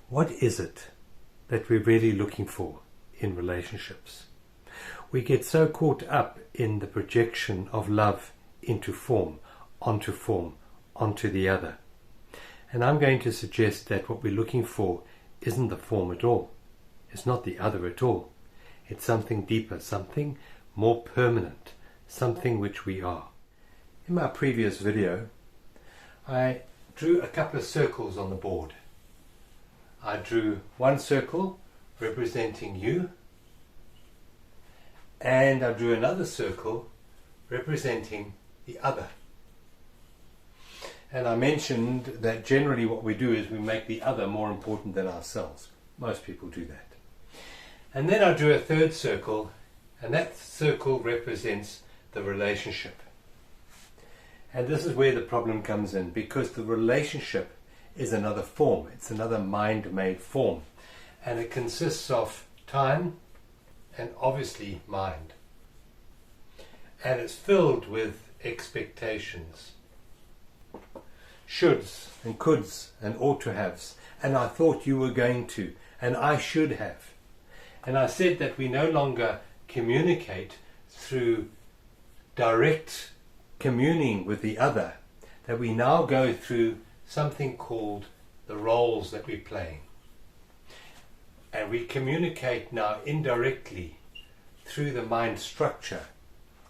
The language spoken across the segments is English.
What is it that we're really looking for in relationships? We get so caught up in the projection of love into form, onto the other. And I'm going to suggest that what we're looking for isn't the form at all. It's not the other at all. It's something deeper, something more permanent, something which we are. In my previous video, I drew a couple of circles on the board. I drew one circle representing you, and I drew another circle representing the other. And I mentioned that generally what we do is we make the other more important than ourselves. Most people do that. And then I drew a third circle, and that circle represents the relationship. And this is where the problem comes in, because the relationship is another form. It's another mind-made form. And it consists of time and obviously mind. And it's filled with expectations. Shoulds and coulds and ought to haves. And I thought you were going to. And I should have. And I said that we no longer communicate through direct communing with the other, that we now go through something called the roles that we're playing. And we communicate now indirectly through the mind structure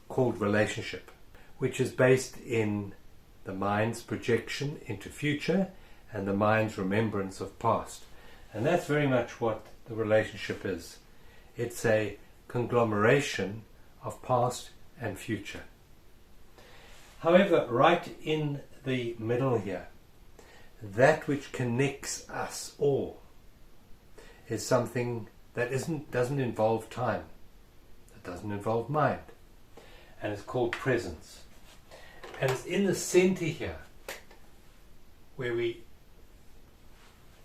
called relationship, which is based in the mind's projection into future and the mind's remembrance of past. And that's very much what the relationship is. It's a conglomeration of past and future. However, right in the middle here, that which connects us all is something that doesn't involve time, that doesn't involve mind, and it's called presence. And it's in the center here where we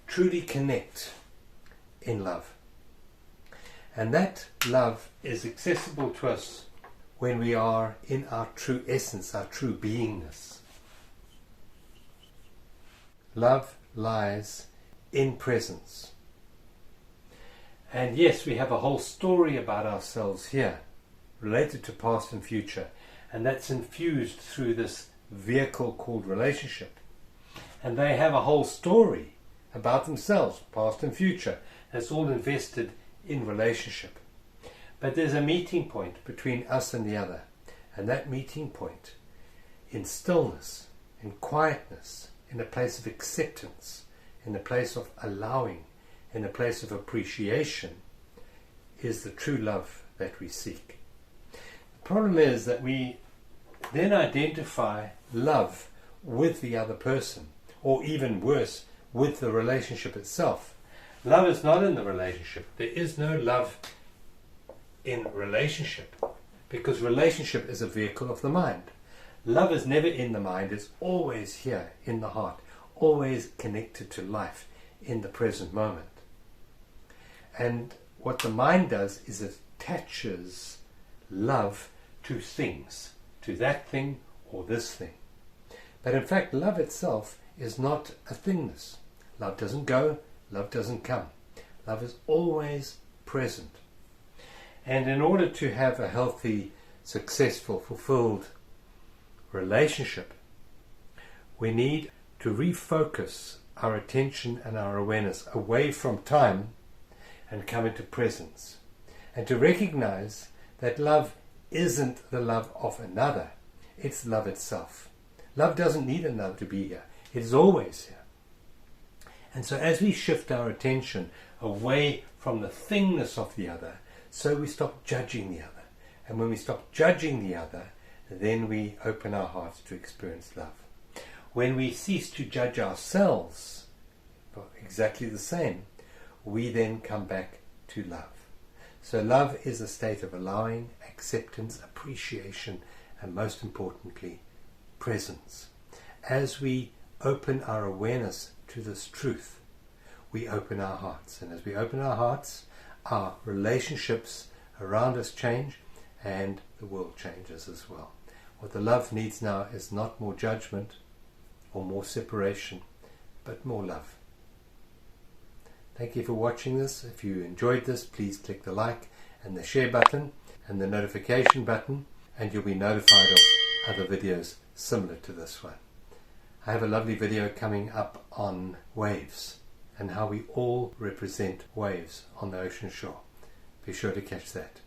truly connect in love. And that love is accessible to us when we are in our true essence, our true beingness. Love lies in presence. And yes, we have a whole story about ourselves here, related to past and future, and that's infused through this vehicle called relationship. And they have a whole story about themselves, past and future, that's all invested in relationship. But there's a meeting point between us and the other, and that meeting point, in stillness, in quietness, in a place of acceptance, in a place of allowing, in a place of appreciation, is the true love that we seek. The problem is that we then identify love with the other person, or even worse, with the relationship itself. Love is not in the relationship. There is no love in relationship, because relationship is a vehicle of the mind. Love is never in the mind, it's always here in the heart, always connected to life in the present moment. And what the mind does is it attaches love to things, to that thing or this thing. But in fact, love itself is not a thingness. Love doesn't go, love doesn't come. Love is always present. And in order to have a healthy, successful, fulfilled relationship, we need to refocus our attention and our awareness away from time and come into presence. And to recognize that love isn't the love of another, it's love itself. Love doesn't need another to be here. It is always here. And so as we shift our attention away from the thingness of the other, so we stop judging the other. And when we stop judging the other, then we open our hearts to experience love. When we cease to judge ourselves, exactly the same, we then come back to love. So love is a state of allowing, acceptance, appreciation, and most importantly, presence. As we open our awareness to this truth, we open our hearts. And as we open our hearts, our relationships around us change and the world changes as well. What the love needs now is not more judgment or more separation, but more love. Thank you for watching this. If you enjoyed this, please click the like and the share button and the notification button, and you'll be notified of other videos similar to this one. I have a lovely video coming up on waves and how we all represent waves on the ocean shore. Be sure to catch that.